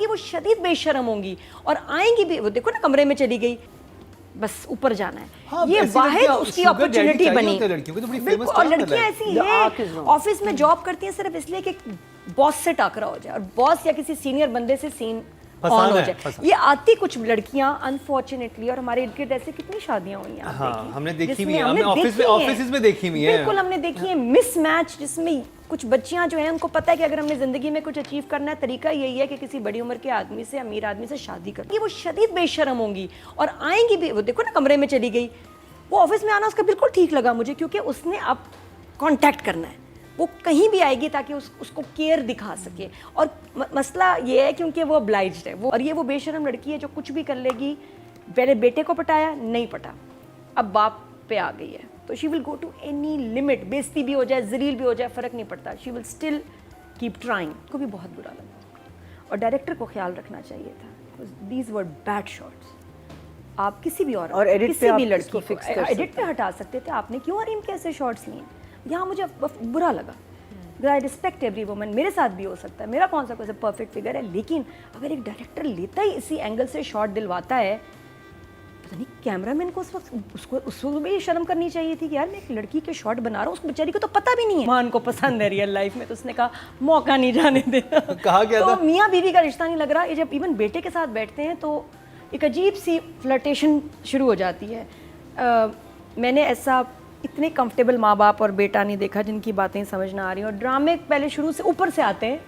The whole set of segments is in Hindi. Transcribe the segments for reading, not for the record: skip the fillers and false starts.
कि वो शदीद बेशर्म होंगी और आएंगी भी, वो देखो ना कमरे में चली गई, बस ऊपर जाना है। हाँ, ये वाहिद उसकी अपॉर्चुनिटी बनी। बिल्कुल, और लड़कियां ऐसी हैं ऑफिस में जॉब करती हैं सिर्फ इसलिए कि बॉस से टकरा हो जाए और बॉस या किसी सीनियर बंदे से सीन ऑन हो जाए। ये आती कुछ लड़कियां अनफॉर्चुनेटली, और हमारे इर्द गिर्द ऐसे कितनी शादियां हुई हैं, हाँ, हमने देखी हुई है, है, हमने ऑफिस में देखी हुई है। बिल्कुल हमने देखी है मिसमैच, जिसमें कुछ बच्चियां जो हैं उनको पता है कि अगर हमने जिंदगी में कुछ अचीव करना है, तरीका यही है कि किसी बड़ी उम्र के आदमी से, अमीर आदमी से शादी कर। ये वो शदीद बेशर्म होंगी और आएंगी भी, वो देखो ना कमरे में चली गई। वो ऑफिस में आना उसका बिल्कुल ठीक लगा मुझे, क्योंकि उसने अब कांटेक्ट करना है, वो कहीं भी आएगी ताकि उसको केयर दिखा सके। और मसला ये है क्योंकि वो ऑब्लाइज्ड है वो, और ये वो बेशर्म लड़की है जो कुछ भी कर लेगी। पहले बेटे को पटाया, नहीं पटा, अब बाप पे आ गई है, तो she will go to any limit, बेइज्जती भी हो जाए, जलील भी हो जाए, फ़र्क नहीं पड़ता, she will still keep trying. को भी बहुत बुरा लगा और डायरेक्टर को ख्याल रखना चाहिए था। These were bad shots. आप किसी भी और एडिट किसी पे भी आप लड़की इसको को फिक्स कर एडिट पे हटा सकते थे, आपने क्यों हरीम के ऐसे शॉट्स लिए? यहाँ मुझे बुरा लगा। आई रिस्पेक्ट एवरी वुमन, मेरे साथ भी हो सकता है, मेरा कौन सा कोई परफेक्ट फिगर है, लेकिन अगर एक डायरेक्टर लेता ही इसी एंगल से शॉट दिलवाता है, पता नहीं कैमरामैन को उस वक्त भी शर्म करनी चाहिए थी कि यार मैं एक लड़की के शॉट बना रहा हूँ, उस बेचारी को तो पता भी नहीं है मान को पसंद है रियल लाइफ में, तो उसने कहा मौका नहीं जाने देना। कहा क्या था? तो मियाँ बीवी का रिश्ता नहीं लग रहा। ये जब इवन बेटे के साथ बैठते हैं तो एक अजीब सी फ्लर्टेशन शुरू हो जाती है। मैंने ऐसा इतने कंफर्टेबल माँ बाप और बेटा नहीं देखा जिनकी बातें समझ ना आ रही। और ड्रामे पहले शुरू से ऊपर से आते हैं।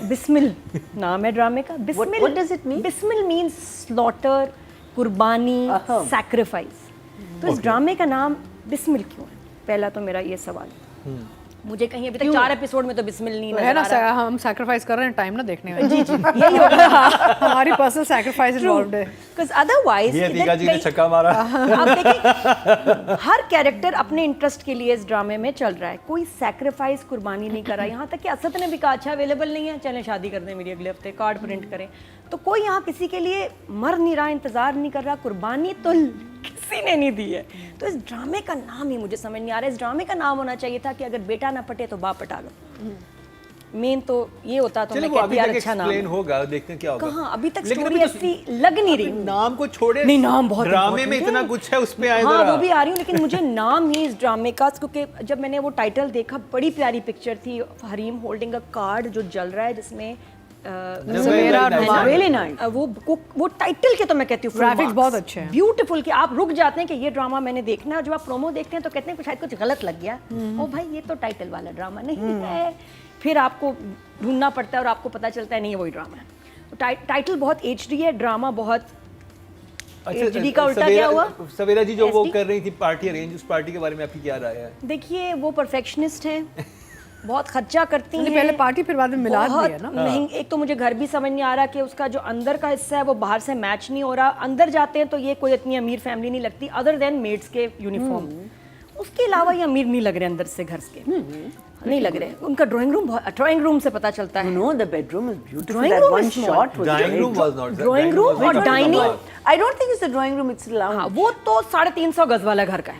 बिस्मिल नाम है ड्रामे का। Bismil, What does it mean? Bismil means slaughter, कुर्बानी, सैक्रिफाइस। तो इस ड्रामे का नाम बिस्मिल क्यों है? पहला तो मेरा ये सवाल है। मुझे कहीं अभी तक 4 एपिसोड में तो बिस्मिल नहीं है ना, हम सैक्रिफाइस कर रहे हैं टाइम ना देखने में। जी जी यही होगा। हमारी पर्सनल सैक्रिफाइस इन्वॉल्वड है, बिकॉज़ अदरवाइज ये दीगा जी ने छक्का मारा। आप देखिए हर कैरेक्टर अपने इंटरेस्ट के लिए इस ड्रामे में चल रहा है, कोई सैक्रिफाइस कुर्बानी नहीं कर रहा। यहाँ तक कि असद ने भी कहा अच्छा अवेलेबल नहीं है, चलें शादी कर दें मेरी अगले हफ्ते, कार्ड प्रिंट करें। तो कोई यहाँ किसी के लिए मर नहीं रहा, इंतजार नहीं कर रहा, कुर्बानी तो किसी ने नहीं दी है। तो इस ड्रामे का नाम ही मुझे समझ नहीं आ रहा। इस ड्रामे का नाम होना चाहिए था कि अगर बेटा ना पटे तो बाप पटा लो। मेन तो ये होता तो मैं कहती यार अच्छा नाम होगा, देखते हैं क्या होगा। कहाँ अभी तक स्टोरी ऐसी लग नहीं रही। नाम को छोड़े, नहीं नाम बहुत ड्रामे में इतना कुछ है, उस पे आए हाँ वो भी आ रही हूँ, लेकिन मुझे नाम ही इस ड्रामे का, क्योंकि जब मैंने वो टाइटल देखा बड़ी प्यारी पिक्चर थी, हरीम होल्डिंग अ कार्ड जो जल रहा है जिसमें वो टाइटल के तो मैं कहती हूँ ग्राफिक्स बहुत अच्छे हैं, ब्यूटीफुल, कि आप रुक जाते हैं कि ये ड्रामा मैंने देखना है। और जब आप प्रोमो देखते हैं तो कहते हैं कि शायद कुछ गलत लग गया, ओ भाई ये तो टाइटल वाला ड्रामा नहीं है। फिर आपको ढूंढना पड़ता है और आपको पता चलता है नहीं वही ड्रामा है। तो टाइटल बहुत HD है, ड्रामा बहुत HD का उल्टा क्या हुआ। सवेरा जी जो वो कर रही थी पार्टी अरेंज, उस पार्टी के बारे में आपकी क्या राय है? देखिए वो परफेक्शनिस्ट हैं, बहुत खर्चा करती हैं, पहले पार्टी फिर बाद में मिलाद भी है ना। महंगी, एक तो मुझे घर भी समझ नहीं आ रहा कि उसका जो अंदर का हिस्सा है वो बाहर से मैच नहीं हो रहा। अंदर जाते हैं तो ये कोई इतनी अमीर फैमिली नहीं लगती, अदर देन मेड्स के यूनिफॉर्म। उसके अलावा ये अमीर नहीं लग रहे अंदर से, घर के नहीं लग रहे। उनका ड्राइंग रूम से पता चलता है। No, the bedroom is beautiful. Drawing That room one is small. shot was Drawing great. room was not. Drawing room और dining, I don't think it's the drawing room, it's the lounge. हाँ वो तो 350 गज वाला घर का है,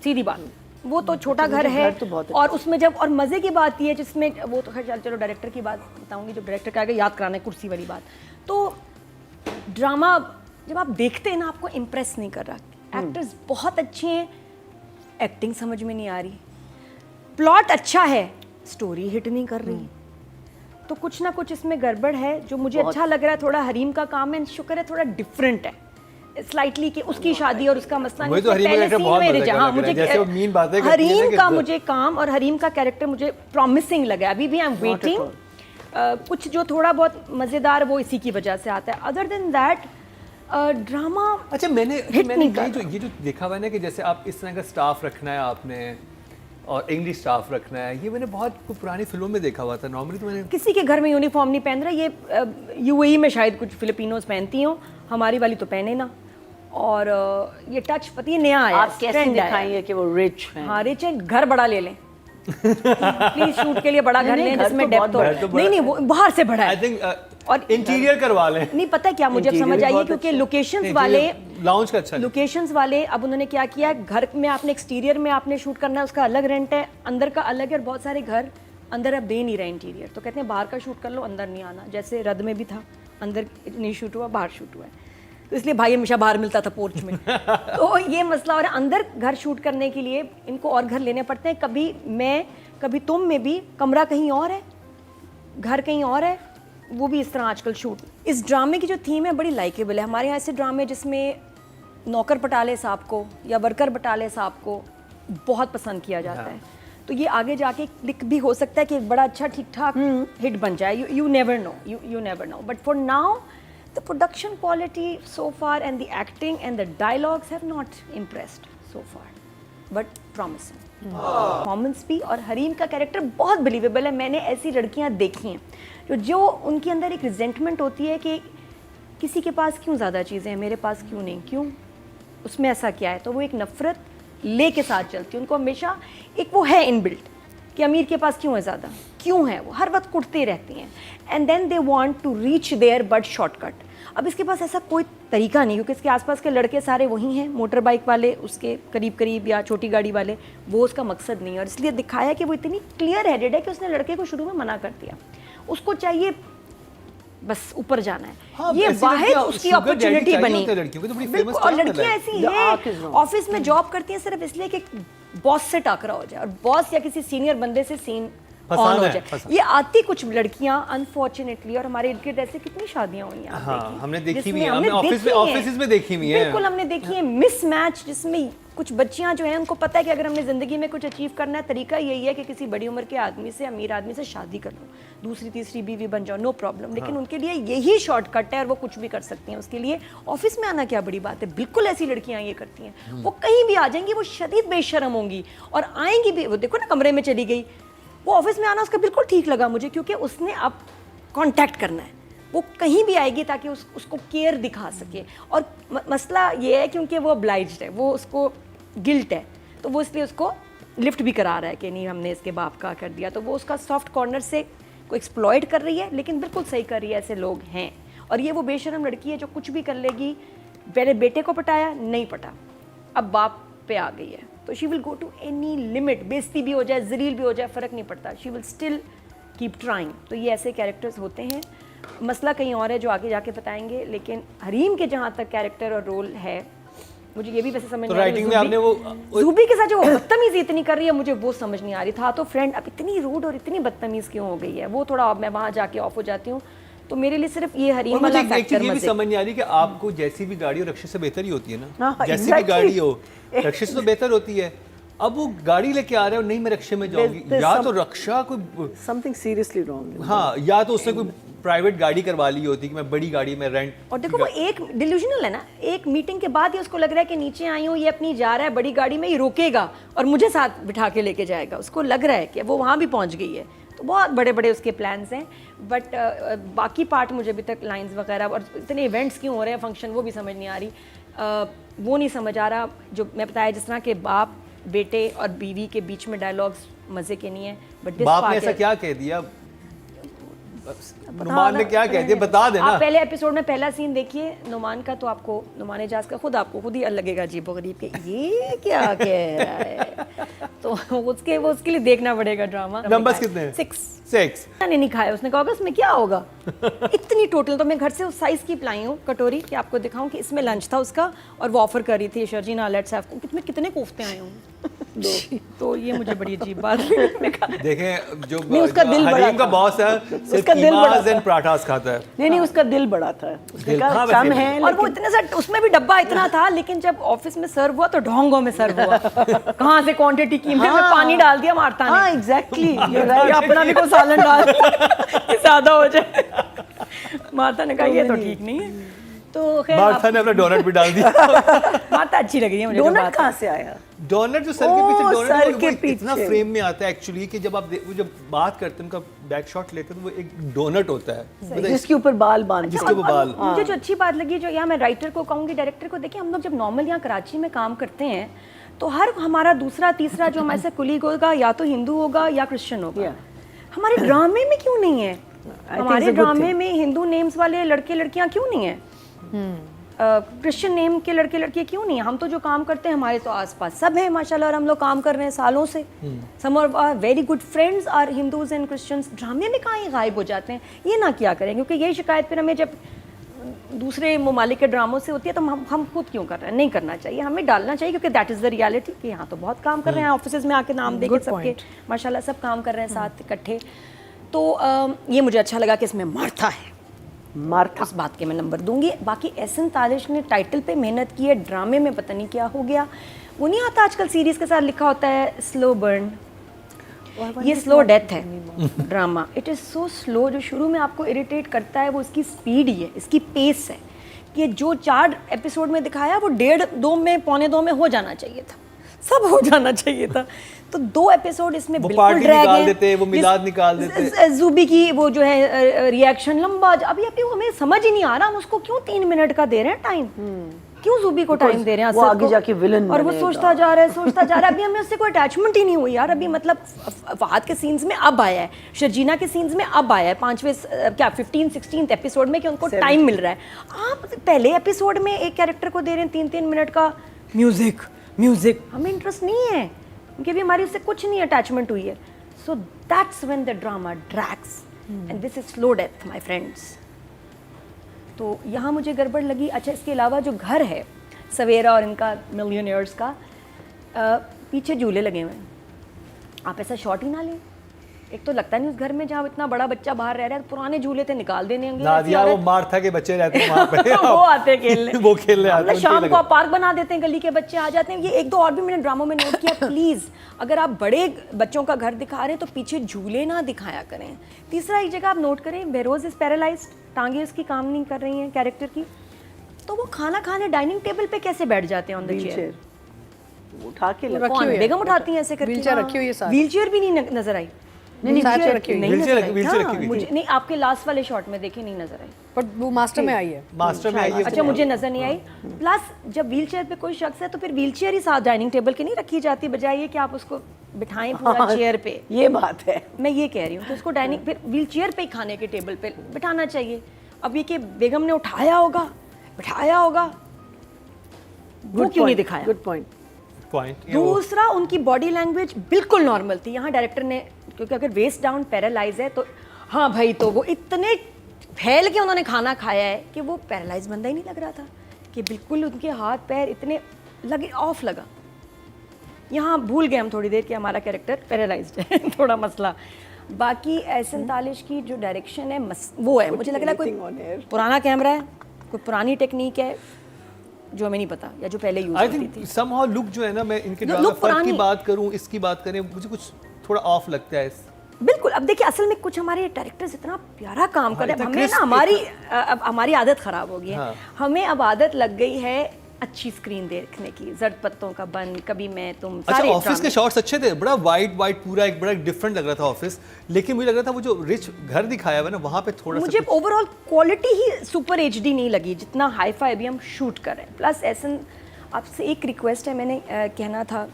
सीधी बात। वो तो छोटा घर है। तो बहुत और उसमें जब, और मजे की बात ये है जिसमें वो तो खैर चलो डायरेक्टर की बात बताऊंगी, जब डायरेक्टर का आएगा याद कराने कुर्सी वाली बात। तो ड्रामा जब आप देखते हैं ना आपको इम्प्रेस नहीं कर रहा। एक्टर्स बहुत अच्छे हैं, एक्टिंग समझ में नहीं आ रही, प्लॉट अच्छा है, स्टोरी हिट नहीं कर रही। तो कुछ ना कुछ इसमें गड़बड़ है। जो मुझे अच्छा लग रहा है थोड़ा हरीम का काम है, शुक्र है थोड़ा डिफरेंट है स्लाइटली, कि उसकी शादी और उसका मसला मुझे तो हरीम का कैरेक्टर बहुत मजा हाँ मुझे जैसे वो मीन बातें करती है हरीम का मुझे काम और हरीम का कैरेक्टर मुझे प्रॉमिसिंग लगा। अभी भी आई एम वेटिंग। कुछ जो थोड़ा बहुत मजेदार वो इसी की वजह से आता है, अदर देन दैट ड्रामा अच्छा मैंने ये जो देखा हुआ है ना कि जैसे आप इस तरह का स्टाफ रखना है आपने और इंग्लिश स्टाफ रखना है, ये मैंने बहुत पुरानी फिल्मों में देखा हुआ था। नॉर्मली तो मैंने किसी के घर में यूनिफॉर्म नहीं पहन रहा। ये UAE में शायद कुछ फिलिपिनोज पहनती हो, हमारी वाली तो पहने ना। और ये टच पति है नया आया, आप कैसे दिखाएंगे कि वो रिच हैं? हाँ रिच है, घर बड़ा ले लें प्लीज, शूट के लिए बड़ा घर लें जिसमें डेप्थ हो। नहीं वो बाहर से बड़ा है और इंटीरियर करवा लें। नहीं पता क्या मुझे अब समझ आई, क्योंकि लोकेशंस वाले लाउंज का अच्छा लोकेशंस वाले अब उन्होंने क्या किया, घर में आपने एक्सटीरियर में आपने शूट करना है उसका अलग रेंट है, अंदर का अलग है। और बहुत सारे घर अंदर अब दे नहीं रहे इंटीरियर, तो कहते हैं बाहर का शूट कर लो, अंदर नहीं आना। जैसे रद में भी था, अंदर नहीं शूट हुआ, बाहर शूट हुआ है, तो इसलिए भाई हमेशा बाहर मिलता था पोर्च में। तो ये मसला, और अंदर घर शूट करने के लिए इनको और घर लेने पड़ते हैं। कभी मैं, कभी तुम में भी कमरा कहीं और है, घर कहीं और है, वो भी इस तरह आजकल शूट। इस ड्रामे की जो थीम है बड़ी लाइकेबल है। हमारे यहाँ ऐसे ड्रामे जिसमें नौकर बटाले साहब को या वर्कर बटाले साहब को बहुत पसंद किया जाता है, तो ये आगे जाके क्लिक भी हो सकता है कि एक बड़ा अच्छा ठीक ठाक हिट बन जाए। You never know, you never know, but for now the production quality so far and the acting and the dialogues have not impressed so far, but promising. Performance भी, और हरीम का कैरेक्टर बहुत बिलीवेबल है। मैंने ऐसी लड़कियां देखी हैं जो उनके अंदर एक रिजेंटमेंट होती है कि किसी के पास क्यों ज़्यादा चीज़ें हैं, मेरे पास क्यों नहीं, क्यों, उसमें ऐसा क्या है, तो वो एक नफ़रत ले के साथ चलती है। उनको हमेशा एक वो है इनबिल्ट कि अमीर के पास क्यों है ज़्यादा, क्यों है, वो हर वक्त कुटते रहती हैं। And then they want to reach there but shortcut. अब इसके पास ऐसा कोई तरीका नहीं, क्योंकि इसके आसपास के लड़के सारे वही हैं, मोटर बाइक वाले, उसके करीब करीब, या छोटी गाड़ी वाले, वो उसका मकसद नहीं है। और इसलिए दिखाया कि वो इतनी क्लियर हेडेड है कि उसने लड़के को शुरू में मना कर दिया, उसको चाहिए बस ऊपर जाना है। हाँ, ये वाहिद उसकी अपॉर्चुनिटी बनी। लड़कियों को तो बड़ी बिल्कुल, famous और term लड़कियां है। ऐसी हैं ऑफिस में जॉब करती हैं सिर्फ इसलिए कि बॉस से टाकरा हो जाए, और बॉस या किसी सीनियर बंदे से सीन ऑन हो जाए। ये आती कुछ लड़कियां अनफॉर्चुनेटली, और हमारे इर्द-गिर्द ऐसे कितनी शादियां हुई हैं, आप हाँ, देखिए, हमने देखी जिसमें भी है, हमने ऑफिस में देखी हुई है। बिल्कुल हमने देखी है मिसमैच, जिसमें कुछ बच्चियां जो हैं उनको पता है कि अगर हमने ज़िंदगी में कुछ अचीव करना है, तरीका यही है कि किसी बड़ी उम्र के आदमी से, अमीर आदमी से शादी कर लो, दूसरी तीसरी बीवी बन जाओ, नो प्रॉब्लम। लेकिन उनके लिए यही शॉर्टकट है और वो कुछ भी कर सकती हैं उसके लिए। ऑफिस में आना क्या बड़ी बात है, बिल्कुल ऐसी लड़कियां ये करती हैं। वो कहीं भी आ जाएंगी, वो शदीद बेशर्म होंगी और आएंगी भी। वो देखो ना, कमरे में चली गई, वो ऑफिस में आना उसका बिल्कुल ठीक लगा मुझे, क्योंकि उसने अब कांटेक्ट करना है, वो कहीं भी आएगी ताकि उसको केयर दिखा सके। और मसला ये है क्योंकि वो ऑब्लाइज्ड है, वो उसको गिल्ट है, तो वो इसलिए उसको लिफ्ट भी करा रहा है कि नहीं हमने इसके बाप का कर दिया, तो वो उसका सॉफ्ट कॉर्नर से को एक्सप्लॉइट कर रही है, लेकिन बिल्कुल सही कर रही है। ऐसे लोग हैं, और ये वो बेशरम लड़की है जो कुछ भी कर लेगी। पहले बेटे को पटाया, नहीं पटा, अब बाप पे आ गई है, तो she will go to any limit, बेइज्जती भी हो जाए, जलील भी हो जाए, फ़र्क नहीं पड़ता, she will still keep trying. तो ये ऐसे कैरेक्टर्स होते हैं। मसला कहीं और है जो आगे जाके बताएंगे, लेकिन हरीम के जहाँ तक कैरेक्टर और रोल है, मुझे ये भी वैसे समझ नहीं आ रही, ज़ूबी के साथ जो बदतमीज़ी इतनी कर रही है, मुझे वो समझ नहीं आ रही। था तो फ्रेंड, अब इतनी रूड और इतनी बदतमीज़ क्यों हो गई है, वो थोड़ा मैं वहाँ जाके ऑफ हो जाती हूँ। तो मेरे लिए सिर्फ ये हरीम वाला फैक्टर ये भी समझ नहीं आ रही कि आपको जैसी भी गाड़ी हो रक्षित से बेहतर ही होती है ना, जैसी भी गाड़ी हो रक्षित से तो बेहतर होती है। अब वो गाड़ी लेके आ रहे हो, नहीं मैं रक्षे में जाऊंगी, या तो रक्षा कोई समथिंग सीरियसली रॉन्ग, हाँ, या तो उसने कोई प्राइवेट गाड़ी करवा ली होती कि मैं बड़ी गाड़ी में रेंट। और देखो वो एक डिल्यूजनल है ना, एक मीटिंग के बाद ही उसको लग रहा है कि नीचे आई हूँ, ये अपनी जा रहा है बड़ी गाड़ी में, ये रोकेगा और मुझे साथ बिठा के लेके जाएगा, उसको लग रहा है कि वो वहाँ भी पहुँच गई है। तो बहुत बड़े बड़े उसके प्लान्स हैं, बट बाकी पार्ट मुझे अभी तक लाइंस वगैरह और इतने इवेंट्स क्यों हो रहे हैं, फंक्शन, वो भी समझ नहीं आ रही। वो नहीं समझ आ रहा जो मैं बताया, जिस तरह के बाप बेटे और बीवी के बीच में डायलॉग्स मज़े के नहीं है। बट बाप ने ऐसा क्या कह दिया, नुमान ने क्या कह दिया, बता देना। आप पहले एपिसोड में पहला सीन देखिए नुमान का, तो आपको नुमान एजाज का आपको खुद ही लगेगा अजीबोगरीब के ये क्या कह रहा है। तो उसके लिए देखना पड़ेगा ड्रामा। नंबर्स कितने हैं? 6 मैंने नहीं खाया, उसने कहा होगा इसमें क्या होगा। इतनी टोटल, तो मैं घर से उस साइज की लाई हूँ कटोरी कि आपको दिखाऊं कि इसमें लंच था उसका, और वो ऑफर कर रही थी शर्जीना लेट्स हैव को, कितने कोफ्ते आए हूँ। तो ये मुझे बड़ी अजीब बात लगी। देखें जो उसका दिल बड़ा का बॉस है, उसका दिल बड़ा एंड पराठास खाता है। नहीं उसका दिल बड़ा था, उसने कहा कम है, और वो इतने सा उसमें भी डब्बा इतना था, लेकिन जब ऑफिस में सर्व हुआ तो ढोंगों में सर्व हुआ। कहाँ से क्वांटिटी की, मैं पानी डाल दिया मारता हाँ एग्जैक्टली, अपना भी कोई सालन डाल ज्यादा हो जाए। मारता ने कहा ये तो ठीक नहीं है, तो खैर मार्था ने अपना डोनट भी डाल दिया। मारता अच्छी लग रही है मुझे। डोनट कहाँ से आया? डोनट जो सर के पीछे, सर डोनट के वो इतना फ्रेम में आता है एक्चुअली कि जब आप जब बात करते हैं, उनका बैक शॉट लेते हैं, तो वो एक डोनट होता है जिसके ऊपर बाल बांध, जिसके ऊपर बाल। मुझे जो अच्छी बात लगी, जो यहाँ मैं राइटर को कहूँगी, डायरेक्टर को, देखिए हम लोग जब नॉर्मल यहाँ कराची में काम करते हैं तो हर हमारा दूसरा तीसरा जो हमारे से कुलीग होगा या तो हिंदू होगा या क्रिश्चियन होगा। हमारे ड्रामे में क्यों नहीं है? हमारे ड्रामे में हिंदू नेम्स वाले लड़के लड़कियां क्यों नहीं है? क्रिश्चियन नेम के लड़के लड़कियाँ क्यों नहीं, हम तो जो काम करते हैं हमारे तो आसपास सब है माशाल्लाह, और हम लोग काम कर रहे हैं सालों से। Some of our very good friends are Hindus and Christians. ड्रामे में कहाँ ये गायब हो जाते हैं, ये ना क्या करें, क्योंकि यही शिकायत फिर हमें जब दूसरे ममालिक के ड्रामों से होती है तो हम खुद क्यों कर रहे हैं, नहीं करना चाहिए, हमें डालना चाहिए, क्योंकि दैट इज़ द रियलिटी कि यहाँ तो बहुत काम कर रहे हैं, ऑफिस में आके नाम देके सबके माशाल्लाह सब काम कर रहे हैं साथ इकट्ठे। तो ये मुझे अच्छा लगा कि इसमें मार्था है, मार्था उस बात के मैं नंबर दूंगी। बाकी एहसन तालिश ने टाइटल पे मेहनत की है, ड्रामे में पता नहीं क्या हो गया, वो नहीं आता आजकल सीरीज़ के साथ लिखा होता है स्लो बर्न, ये स्लो डेथ है drama. It is so slow, जो शुरू में आपको इरिटेट करता है वो इसकी स्पीड ही है, इसकी पेस है, कि जो 4 एपिसोड में दिखाया वो 1.5-2 में, 1.25 में हो जाना चाहिए था, सब हो जाना चाहिए था। तो 2 एपिसोड इसमें बिल्कुल ड्रैग है, देते, वो मिलाद निकाल देते, ज़ूबी की वो जो है रिएक्शन लंबा, अभी हमें समझ ही नहीं आ रहा हम उसको क्यों 3 मिनट का दे रहे हैं टाइम, क्यों ज़ूबी को टाइम दे रहे हैं, वो आगे जाके विलन और वो सोचता जा रहा है, अभी हमें उससे कोई अटैचमेंट ही नहीं हुई यार। अभी मतलब फहद के सीन्स में अब आया है, शर्जीना के सीन्स में अब आया है 5वें क्या 15-16 एपिसोड में कि उनको टाइम मिल रहा है। आप पहले एपिसोड में एक कैरेक्टर को दे रहे हैं 3-3 मिनट का म्यूजिक, हमें इंटरेस्ट नहीं है, क्योंकि अभी हमारी उससे कुछ नहीं अटैचमेंट हुई है। So that's when the drama drags and this is slow death my friends. तो यहाँ मुझे गड़बड़ लगी। अच्छा, इसके अलावा जो घर है सवेरा और इनका मिलियनियर्स का, पीछे झूले लगे हुए हैं, आप ऐसा शॉट ही ना लें। एक तो लगता नहीं उस घर में जहाँ इतना बड़ा बच्चा बाहर रह रहा है, तो पुराने झूले थे निकाल देने होंगे। नादिया वो मार्था के बच्चे रहते हैं वहाँ पे वो आते हैं खेलने, वो खेलने आते हैं, शाम को आप पार्क बना देते हैं, गली के बच्चे आ जाते हैं। ये 1-2 और भी मैंने ड्रामों में नोट किया, प्लीज़ अगर आप बड़े बच्चों का घर दिखा रहे हैं तो पीछे झूले ना दिखाया करें। तीसरा एक जगह आप नोट करें, बेरोज इज़ पैरालाइज्ड, टांगे उसकी काम नहीं कर रही हैं कैरेक्टर की, तो वो खाना खाने डाइनिंग टेबल पे कैसे बैठ जाते हैं ऑन द चेयर, उठा के कौन बेगम उठाती हैं ऐसे करके, व्हीलचेयर रखी हुई है साथ, व्हीलचेयर भी नहीं नजर आई, व्हीलचेयर रखी हुई है, व्हीलचेयर रखी हुई मुझे नहीं, आपके लास्ट वाले शॉट में देखी नहीं नजर आई, बट वो मास्टर में आई है, मास्टर में आई है। अच्छा मुझे नजर नहीं आई। प्लस जब व्हीलचेयर पे कोई शख्स है तो फिर व्हीलचेयर ही साथ डाइनिंग टेबल के नहीं रखी जाती, बजाय ये कि आप उसको बिठाएं पूरा चेयर पे। ये बात है, मैं ये कह रही हूँ कि उसको डाइनिंग फिर व्हीलचेयर पे ही खाने के टेबल पे बिठाना चाहिए। अब ये कि बेगम ने उठाया होगा, बिठाया होगा, वो क्यों नहीं दिखाया? Good point. दूसरा, उनकी बॉडी लैंग्वेज बिल्कुल नॉर्मल थी। यहाँ डायरेक्टर ने, क्योंकि अगर वेस्ट डाउन पैरालाइज है तो हाँ भाई, तो वो इतने फैल के उन्होंने खाना खाया है कि वो पैरालाइज बंदा ही नहीं लग रहा था, कि बिल्कुल उनके हाथ पैर इतने लगे, ऑफ लगा। यहाँ भूल गए हम थोड़ी देर कि हमारा कैरेक्टर पैरालाइज्ड है थोड़ा मसला। बाकी एहसन तालिश की जो डायरेक्शन है वो है, मुझे लग रहा है कोई पुराना कैमरा है, कोई पुरानी टेक्निक है जो हमें नहीं पता, या जो पहले यूज होती थी। somehow लुक जो है ना, मैं इनके ड्रामा फर्क की बात करूं, इसकी बात करें, मुझे कुछ थोड़ा ऑफ लगता है। बिल्कुल, अब देखिए असल में कुछ हमारे डायरेक्टर्स इतना प्यारा काम कर रहे हैं, हमें ना हमारी आदत खराब हो गई है। हमें अब आदत लग गई है अच्छी स्क्रीन देखने की, जर्द पत्तों का बन, कभी मैं तुम। अच्छा, ऑफिस के शॉट्स अच्छे थे, बड़ा वाइट पूरा एक बड़ा डिफरेंट लग रहा था ऑफिस, लेकिन मुझे लग रहा था वो जो रिच घर दिखाया हुआ ना, वहाँ पे थोड़ा मुझे ओवरऑल क्वालिटी ही सुपर HD नहीं लगी जितना हाई फाई अभी हम शूट कर रहे हैं। प्लस एहसन, आपसे एक रिक्वेस्ट है, मैंने कहना था